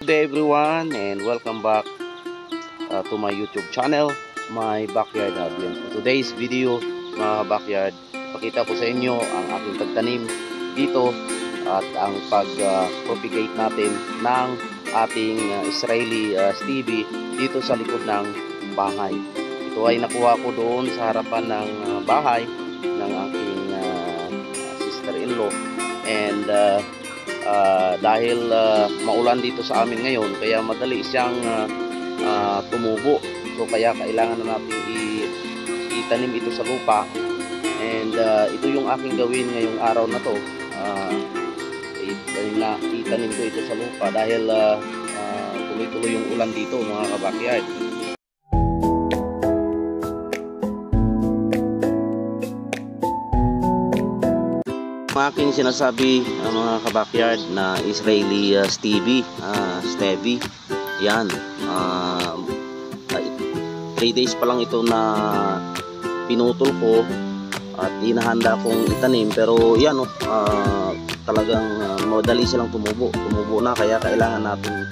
Good day everyone and welcome back to my YouTube channel, My Backyard Hobby. For today's video mga backyard, pakita ko sa inyo ang aking pagtanim dito at ang pag-propagate natin ng ating Israeli stevia dito sa likod ng bahay. Ito ay nakuha ko doon sa harapan ng bahay ng aking sister-in-law, and dahil maulan dito sa amin ngayon, kaya madali siyang tumubo. So kaya kailangan na natin itanim ito sa lupa, and ito yung aking gawin ngayong araw na to. Itanim ko ito sa lupa dahil tuloy-tuloy yung ulan dito mga kabakyard. Aking sinasabi mga kabakyard na Israeli stevia, yan, 3 days pa lang ito na pinutol ko at inahanda kong itanim, pero yan talagang madali silang tumubo na, kaya kailangan natin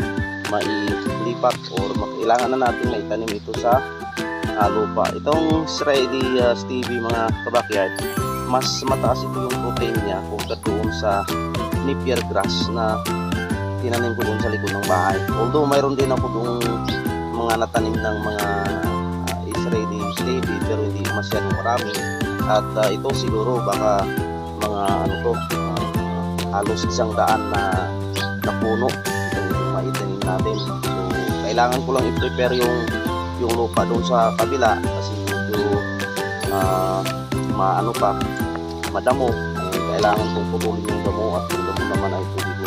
mailipat or kailangan na natin maitanim ito sa lupa. Itong Israeli stevia mga kabakyard, mas mataas ito yung protein niya kumpara doon sa Napier grass na tinanim ko doon sa likod ng bahay. Although mayroon din ako doon mga natanim ng mga Israeli stevia, pero hindi masyadong marami. At ito siguro baka mga halos 100 na puno itong maitanim natin. So kailangan ko lang i-prepare yung lupa doon sa kabila kasi medyo madamo. Kailangan kong putulin yung damo, at yung damo naman ay pwede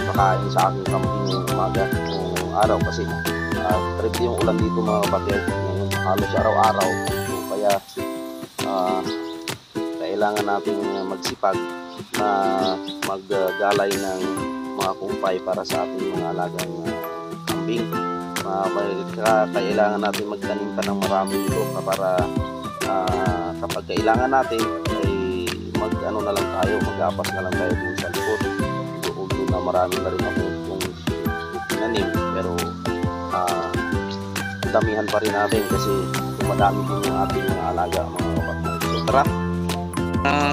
makain sa aking kambing yung umaga o araw, kasi trip yung ulan dito mga kapatid, halos araw-araw. So kaya kailangan natin magsipag na maggalay ng mga kumpay para sa ating mga alagang kambing. Kailangan natin magtanim pa ng marami dito para kapag kailangan natin ay na lang tayo, mag-apas na lang tayo dun sa likod. Doon na marami na rin ako yung tinanim, pero damihan pa rin natin kasi madami din yung ating mga alaga mga kabakyard. So tara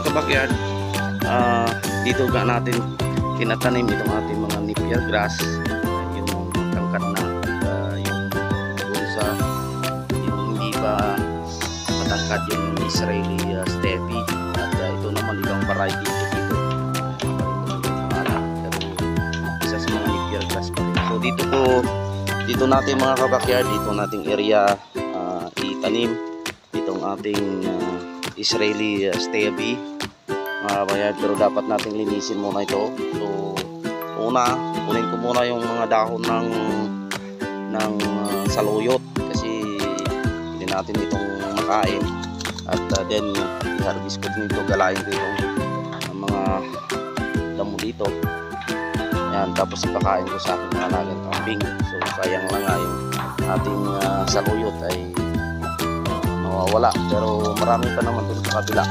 kabakyard, dito ga natin tinatanim itong ating mga Napier grass, yung tangkat na yung doon sa yung hindi pa matangkad yung Israeli stevia. Ito naman ibang variety dito, pero isa sa mga Napier grass pa rin. So dito natin mga kabakyard, dito nating area itanim itong ating Israeli stevia mga kabakyard, pero dapat nating linisin muna ito. So kunin ko muna yung mga dahon ng saluyot kasi hindi natin itong makain, at then i-harvest ko din ito, galayin ko yung mga damo dito, yan, tapos ipakain ko sa aking mga alagang kambing. So sayang lang nga yung ating saluyot ay mawawala, pero marami pa naman dito sa kabila.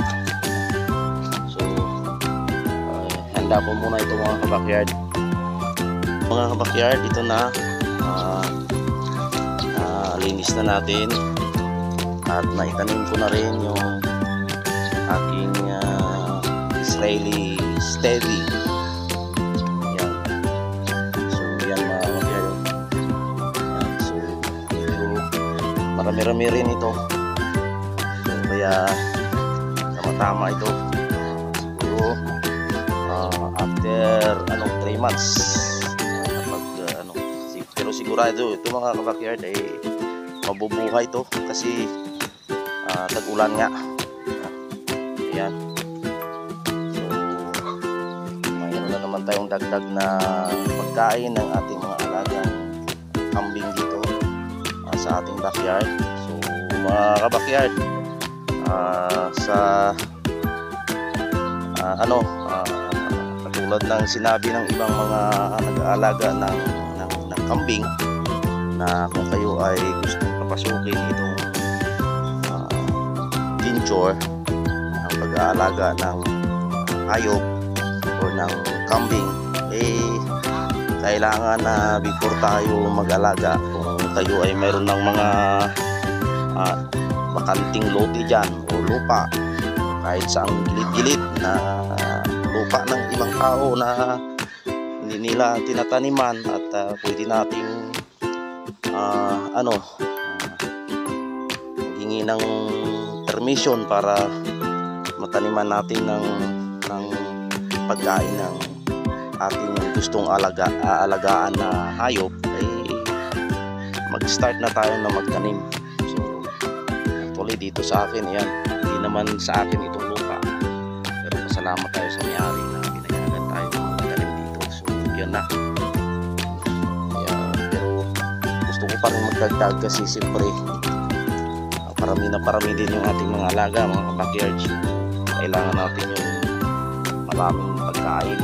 So handa po muna ito mga kabakyard. Ito na linis na natin at naitanim ko na rin yung aking Israeli stevia. Yan. So yan mga kabakyard. So marami-rami rin ito. So kaya tama ito. Siguro after 3 months pero sigurado ito mga kabakyard ay mabubuhay ito kasi tag-ulan nga. Ayan. So mayroon na naman tayong dagdag na pagkain ng ating mga alagang kambing dito sa ating backyard. So mga kabakyard, katulad ng sinabi ng ibang mga nag-aalaga ng kambing, na kung kayo ay gustong papasukin itong venture ng pag-aalaga ng hayop o ng kambing, kailangan na before tayo mag-alaga, kung kayo ay mayroon ng mga bakanting lote dyan o lupa, kahit sa ang gilid-gilid na lupa ng ibang tao na hindi nila tinataniman, at pwede nating hingi ng permission para mataniman natin ng pagkain ng ating gustong aalagaan na hayop, ay mag-start na tayo na magtanim. So actually dito sa akin, yan, hindi naman sa akin itong lupa, pero pasalamat tayo sa may-ari na pinayagan tayo magtanim dito. So yan na. Pero gusto ko pa rin magdagdag kasi siyempre parami din yung ating mga alaga, mga backyards. Kailangan natin yung maraming pagkain,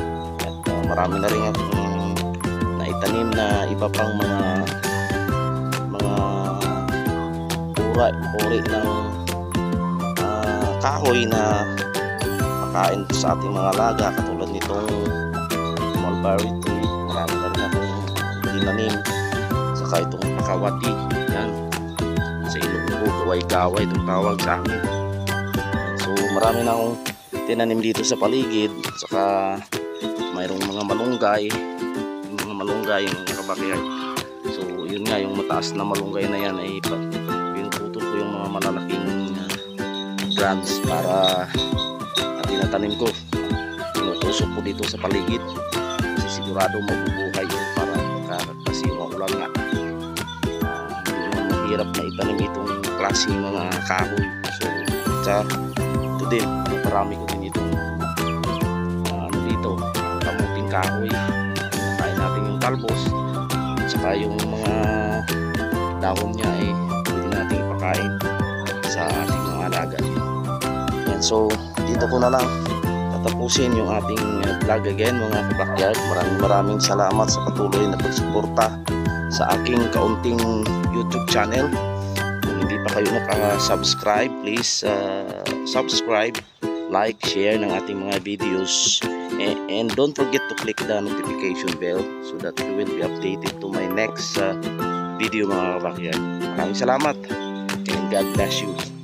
at marami na rin akong naitanim na iba pang mga uri ng kahoy na pakain sa ating mga alaga, katulad nitong mulberry tree. Marami na rin akong tinanim, saka itong pakawati, yan, sa Ilonggo, gaway-gaway itong tawag sa amin. So marami na akong tinanim dito sa paligid, saka mayroong mga malunggay, yung mga kabakyard. So yun nga, yung mataas na malunggay na yan ay pinututol ko yung mga malalaking branch para tinatanim ko, pinutusok ko dito sa paligid kasi sigurado mabubuhay yun, para kasi maulan nga. Hindi naman mahirap na itanim itong klase mga kahoy. So ito din, marami ko din itong kamuting kahoy. Kain natin yung talbos, saka yung mga dahon niya ay pwede natin ipakain sa ating mga alaga. Yan, so dito ko na lang tatapusin yung ating vlog again, mga backyard. Maraming salamat sa patuloy na pagsuporta sa aking kaunting YouTube channel. Kung hindi pa kayo nakasubscribe, please subscribe, like, share ng ating mga videos, and don't forget to click the notification bell so that you will be updated to my next video, mga backyard. Maraming salamat and God bless you.